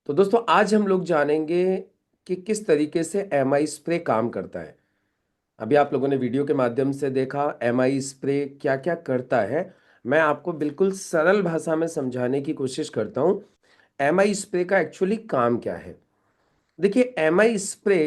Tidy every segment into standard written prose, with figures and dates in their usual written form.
तो दोस्तों आज हम लोग जानेंगे कि किस तरीके से एमआई स्प्रे काम करता है। अभी आप लोगों ने वीडियो के माध्यम से देखा एमआई स्प्रे क्या क्या करता है। मैं आपको बिल्कुल सरल भाषा में समझाने की कोशिश करता हूँ एमआई स्प्रे का एक्चुअली काम क्या है। देखिए एमआई स्प्रे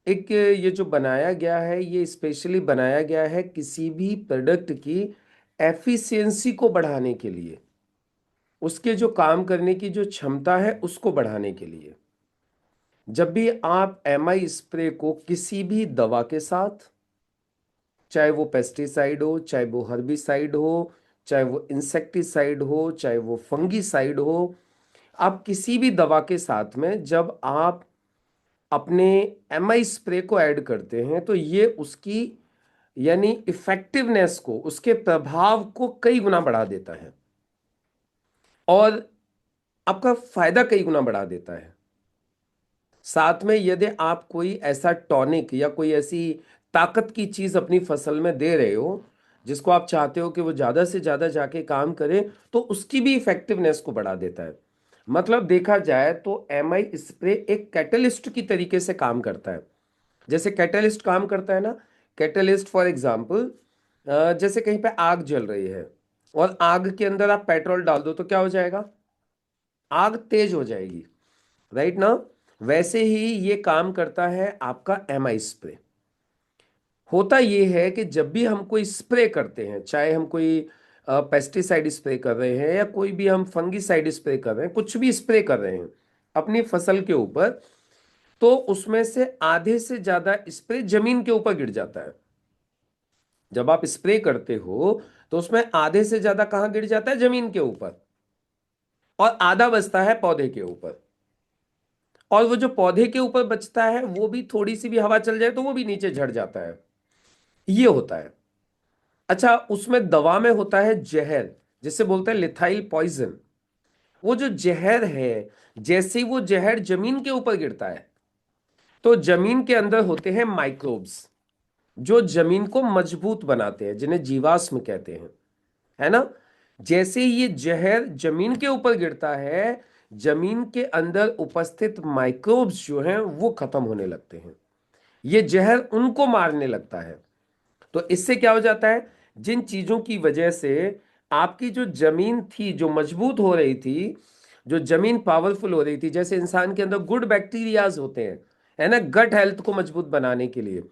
एक ये जो बनाया गया है ये स्पेशली बनाया गया है किसी भी प्रोडक्ट की एफिशिएंसी को बढ़ाने के लिए, उसके जो काम करने की जो क्षमता है उसको बढ़ाने के लिए। जब भी आप एमआई स्प्रे को किसी भी दवा के साथ, चाहे वो पेस्टिसाइड हो, चाहे वो हर्बिसाइड हो, चाहे वो इंसेक्टिसाइड हो, चाहे वो फंगीसाइड हो, आप किसी भी दवा के साथ में जब आप अपने एमआई स्प्रे को ऐड करते हैं तो ये उसकी यानी इफेक्टिवनेस को, उसके प्रभाव को कई गुना बढ़ा देता है और आपका फायदा कई गुना बढ़ा देता है। साथ में यदि आप कोई ऐसा टॉनिक या कोई ऐसी ताकत की चीज अपनी फसल में दे रहे हो जिसको आप चाहते हो कि वो ज्यादा से ज्यादा जाके काम करे, तो उसकी भी इफेक्टिवनेस को बढ़ा देता है। मतलब देखा जाए तो एमआई स्प्रे एक कैटलिस्ट की तरीके से काम करता है। जैसे कैटलिस्ट काम करता है ना, कैटलिस्ट फॉर एग्जाम्पल, जैसे कहीं पे आग जल रही है और आग के अंदर आप पेट्रोल डाल दो तो क्या हो जाएगा, आग तेज हो जाएगी, राइट ना। वैसे ही ये काम करता है आपका एमआई स्प्रे। होता ये है कि जब भी हम कोई स्प्रे करते हैं, चाहे हम कोई पेस्टिसाइड स्प्रे कर रहे हैं या कोई भी हम फंगीसाइड स्प्रे कर रहे हैं, कुछ भी स्प्रे कर रहे हैं अपनी फसल के ऊपर, तो उसमें से आधे से ज्यादा स्प्रे जमीन के ऊपर गिर जाता है। जब आप स्प्रे करते हो तो उसमें आधे से ज्यादा कहाँ गिर जाता है, जमीन के ऊपर, और आधा बचता है पौधे के ऊपर। और वो जो पौधे के ऊपर बचता है वो भी थोड़ी सी भी हवा चल जाए तो वो भी नीचे झड़ जाता है। ये होता है। अच्छा, उसमें दवा में होता है जहर, जिसे बोलते हैं लिथाइल पॉइजन। वो जो जहर है, जैसे ही वो जहर जमीन के ऊपर गिरता है तो जमीन के अंदर होते हैं माइक्रोब्स जो जमीन को मजबूत बनाते हैं, जिन्हें जीवाश्म कहते हैं, है ना। जैसे ही ये जहर जमीन के ऊपर गिरता है, जमीन के अंदर उपस्थित माइक्रोब्स जो हैं वो खत्म होने लगते हैं। ये जहर उनको मारने लगता है। तो इससे क्या हो जाता है, जिन चीजों की वजह से आपकी जो जमीन थी जो मजबूत हो रही थी, जो जमीन पावरफुल हो रही थी, जैसे इंसान के अंदर गुड बैक्टीरियाज होते हैं, है ना, गट हेल्थ को मजबूत बनाने के लिए,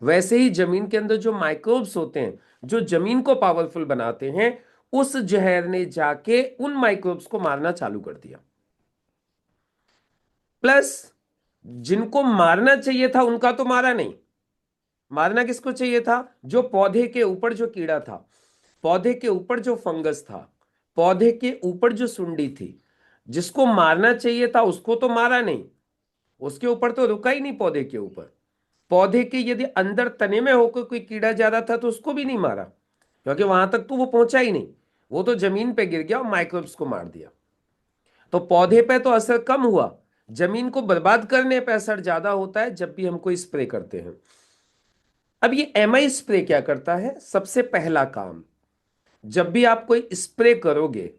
वैसे ही जमीन के अंदर जो माइक्रोब्स होते हैं जो जमीन को पावरफुल बनाते हैं, उस जहर ने जाके उन माइक्रोब्स को मारना चालू कर दिया। प्लस जिनको मारना चाहिए था उनका तो मारा नहीं। मारना किसको चाहिए था, जो पौधे के ऊपर जो कीड़ा था, पौधे के ऊपर जो फंगस था, पौधे के ऊपर जो सुंडी थी, जिसको मारना चाहिए था उसको तो मारा नहीं। उसके ऊपर तो रुका ही नहीं, पौधे के ऊपर। पौधे के यदि अंदर तने में होकर कोई कीड़ा जा रहा था तो उसको भी नहीं मारा, क्योंकि वहां तक तो वो पहुंचा ही नहीं। वो तो जमीन पे गिर गया और माइक्रोब्स को मार दिया। तो पौधे पे तो असर कम हुआ, जमीन को बर्बाद करने पे असर ज्यादा होता है जब भी हम कोई स्प्रे करते हैं। अब ये एमआई स्प्रे क्या करता है, सबसे पहला काम, जब भी आप कोई स्प्रे करोगे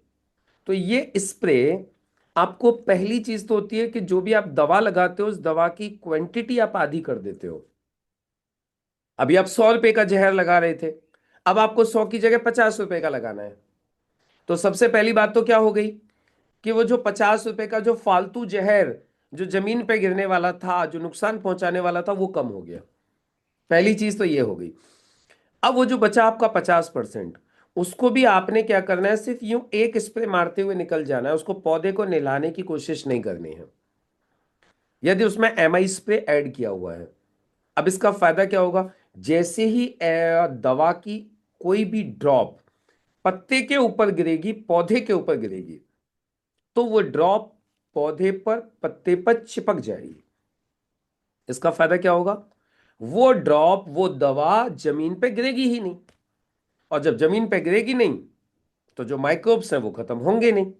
तो ये स्प्रे आपको, पहली चीज तो होती है कि जो भी आप दवा लगाते हो उस दवा की क्वांटिटी आप आधी कर देते हो। अभी आप 100 रुपए का जहर लगा रहे थे, अब आपको 100 की जगह 50 रुपए का लगाना है। तो सबसे पहली बात तो क्या हो गई कि वो जो 50 रुपए का जो फालतू जहर जो जमीन पे गिरने वाला था, जो नुकसान पहुंचाने वाला था, वो कम हो गया। पहली चीज तो ये हो गई। अब वो जो बचा आपका 50%, उसको भी आपने क्या करना है, सिर्फ यूं एक स्प्रे मारते हुए निकल जाना है, उसको पौधे को नहलाने की कोशिश नहीं करनी है यदि उसमें एमआई स्प्रे ऐड किया हुआ है। अब इसका फायदा क्या होगा, जैसे ही दवा की कोई भी ड्रॉप पत्ते के ऊपर गिरेगी, पौधे के ऊपर गिरेगी, तो वो ड्रॉप पौधे पर, पत्ते पर चिपक जाएगी। इसका फायदा क्या होगा, वो ड्रॉप, वो दवा जमीन पे गिरेगी ही नहीं। और जब जमीन पे गिरेगी नहीं तो जो माइक्रोब्स हैं वो खत्म होंगे नहीं।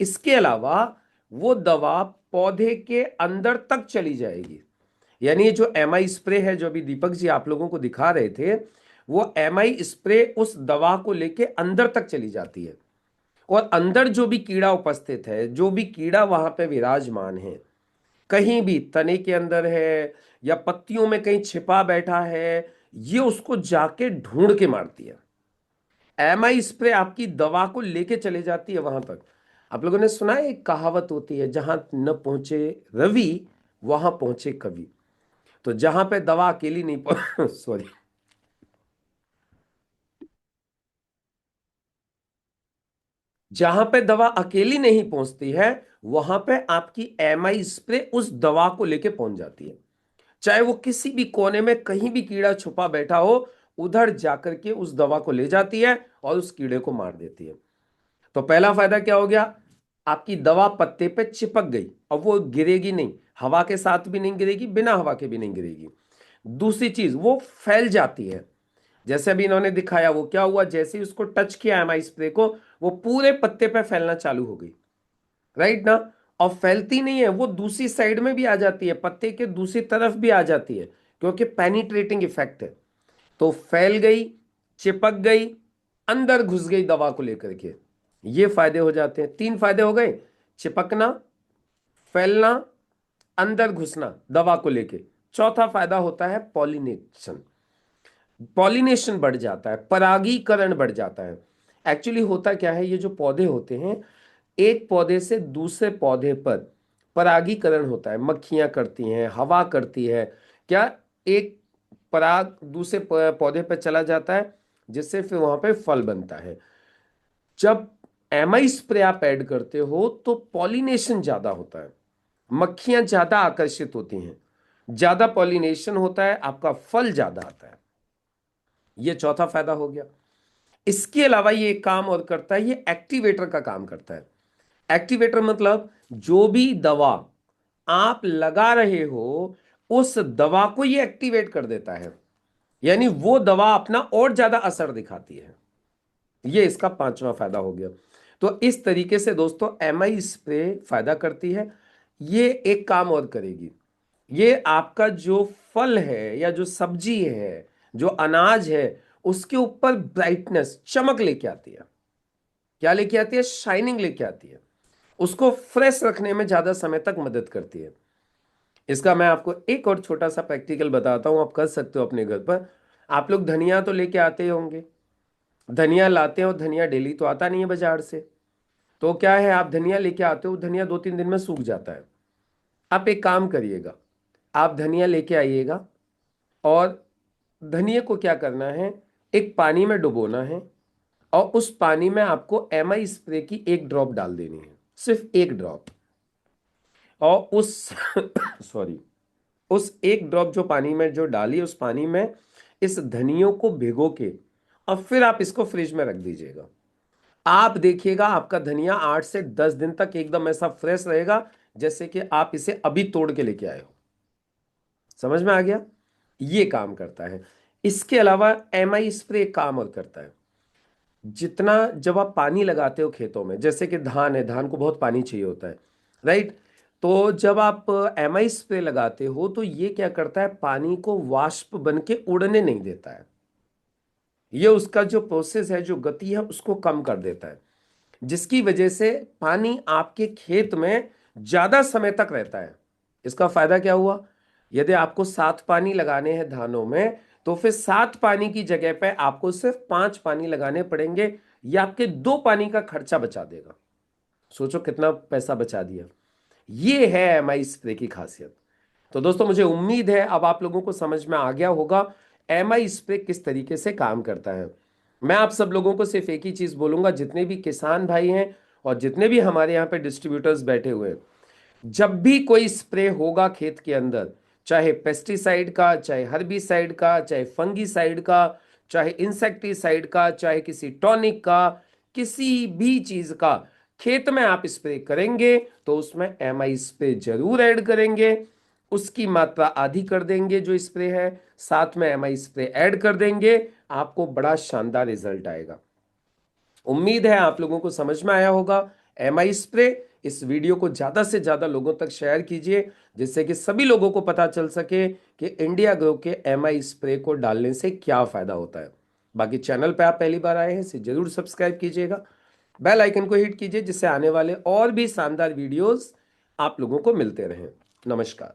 इसके अलावा वो दवा पौधे के अंदर तक चली जाएगी। यानी ये जो एमआई स्प्रे है जो अभी दीपक जी आप लोगों को दिखा रहे थे, वो एमआई स्प्रे उस दवा को लेके अंदर तक चली जाती है और अंदर जो भी कीड़ा उपस्थित है, जो भी कीड़ा वहां पे विराजमान है, कहीं भी तने के अंदर है या पत्तियों में कहीं छिपा बैठा है, ये उसको जाके ढूंढ के मारती है। एमआई स्प्रे आपकी दवा को लेके चले जाती है वहां तक। आप लोगों ने सुना है, एक कहावत होती है, जहां न पहुंचे रवि वहां पहुंचे कवि। तो जहां पे दवा अकेली नहीं सॉरी, जहां पे दवा अकेली नहीं पहुंचती है, वहां पे आपकी एमआई स्प्रे उस दवा को लेके पहुंच जाती है। चाहे वो किसी भी कोने में कहीं भी कीड़ा छुपा बैठा हो, उधर जाकर के उस दवा को ले जाती है और उस कीड़े को मार देती है। तो पहला फायदा क्या हो गया, आपकी दवा पत्ते पे चिपक गई, अब वो गिरेगी नहीं, हवा के साथ भी नहीं गिरेगी, बिना हवा के भी नहीं गिरेगी। दूसरी चीज, वो फैल जाती है। जैसे अभी इन्होंने दिखाया, वो क्या हुआ, जैसे ही उसको टच किया एमआई स्प्रे को, वो पूरे पत्ते पे फैलना चालू हो गई, राइट ना। और फैलती नहीं है, वो दूसरी साइड में भी आ जाती है, पत्ते के दूसरी तरफ भी आ जाती है, क्योंकि पेनिट्रेटिंग इफेक्ट है। तो फैल गई, चिपक गई, अंदर घुस गई दवा को लेकर के, ये फायदे हो जाते हैं। तीन फायदे हो गए, चिपकना, फैलना, अंदर घुसना दवा को लेके। चौथा फायदा होता है पॉलिनेशन। पॉलिनेशन बढ़ जाता है, परागीकरण बढ़ जाता है। एक्चुअली होता क्या है, ये जो पौधे होते हैं, एक पौधे से दूसरे पौधे पर परागीकरण होता है, मक्खियां करती हैं, हवा करती है, क्या, एक पराग दूसरे पौधे पर चला जाता है, जिससे फिर वहां पे फल बनता है। जब एमआई स्प्रे आप ऐड करते हो तो पॉलिनेशन ज्यादा होता है, मक्खियां ज्यादा आकर्षित होती हैं, ज्यादा पॉलिनेशन होता है, आपका फल ज्यादा आता है। ये चौथा फायदा हो गया। इसके अलावा ये एक काम और करता है, ये एक्टिवेटर का काम करता है। एक्टिवेटर मतलब जो भी दवा आप लगा रहे हो, उस दवा को ये एक्टिवेट कर देता है, यानी वो दवा अपना और ज्यादा असर दिखाती है। ये इसका पांचवा फायदा हो गया। तो इस तरीके से दोस्तों एमआई स्प्रे फायदा करती है। ये एक काम और करेगी, ये आपका जो फल है या जो सब्जी है, जो अनाज है, उसके ऊपर ब्राइटनेस, चमक लेके आती है। क्या लेके आती है, शाइनिंग लेके आती है, उसको फ्रेश रखने में ज्यादा समय तक मदद करती है। इसका मैं आपको एक और छोटा सा प्रैक्टिकल बताता हूं, आप कर सकते हो अपने घर पर। आप लोग धनिया तो लेके आते ही होंगे, धनिया लाते हो, धनिया डेली तो आता नहीं है बाजार से। तो क्या है, आप धनिया लेके आते हो, धनिया 2-3 दिन में सूख जाता है। आप एक काम करिएगा, आप धनिया लेके आइएगा, और धनिया को क्या करना है, एक पानी में डुबोना है, और उस पानी में आपको एमआई स्प्रे की एक ड्रॉप डाल देनी है, सिर्फ एक ड्रॉप। और उस सॉरी, उस एक ड्रॉप जो पानी में जो डाली, उस पानी में इस धनियों को भिगो के, और फिर आप इसको फ्रिज में रख दीजिएगा। आप देखिएगा आपका धनिया 8 से 10 दिन तक एकदम ऐसा फ्रेश रहेगा, जैसे कि आप इसे अभी तोड़ के लेके आए हो। समझ में आ गया, ये काम करता है। इसके अलावा एमआई स्प्रे एक काम और करता है, जितना जब आप पानी लगाते हो खेतों में, जैसे कि धान है, धान को बहुत पानी चाहिए होता है, राइट। तो जब आप एमआई स्प्रे लगाते हो तो ये क्या करता है, पानी को वाष्प बन के उड़ने नहीं देता है। ये उसका जो प्रोसेस है, जो गति है, उसको कम कर देता है, जिसकी वजह से पानी आपके खेत में ज्यादा समय तक रहता है। इसका फायदा क्या हुआ, यदि आपको 7 पानी लगाने हैं धानों में, तो फिर 7 पानी की जगह पे आपको सिर्फ 5 पानी लगाने पड़ेंगे। ये आपके 2 पानी का खर्चा बचा देगा। सोचो कितना पैसा बचा दिया। ये है एमआई स्प्रे की खासियत। तो दोस्तों मुझे उम्मीद है अब आप लोगों को समझ में आ गया होगा एमआई स्प्रे किस तरीके से काम करता है। मैं आप सब लोगों को सिर्फ एक ही चीज बोलूंगा, जितने भी किसान भाई हैं और जितने भी हमारे यहाँ पे डिस्ट्रीब्यूटर्स बैठे हुए हैं, जब भी कोई स्प्रे होगा खेत के अंदर, चाहे पेस्टिसाइड का, चाहे हर्बिसाइड का, चाहे फंगीसाइड का, चाहे इंसेक्टिसाइड का, चाहे किसी टॉनिक का, किसी भी चीज का खेत में आप स्प्रे करेंगे, तो उसमें एमआई स्प्रे जरूर ऐड करेंगे। उसकी मात्रा आधी कर देंगे जो स्प्रे है, साथ में एमआई स्प्रे ऐड कर देंगे, आपको बड़ा शानदार रिजल्ट आएगा। उम्मीद है आप लोगों को समझ में आया होगा एमआई स्प्रे। इस वीडियो को ज्यादा से ज्यादा लोगों तक शेयर कीजिए, जिससे कि सभी लोगों को पता चल सके कि इंडिया ग्रो के एमआई स्प्रे को डालने से क्या फायदा होता है। बाकी चैनल पे आप पहली बार आए हैं इसे जरूर सब्सक्राइब कीजिएगा। बेल आइकन को हिट कीजिए जिससे आने वाले और भी शानदार वीडियोस आप लोगों को मिलते रहें। नमस्कार।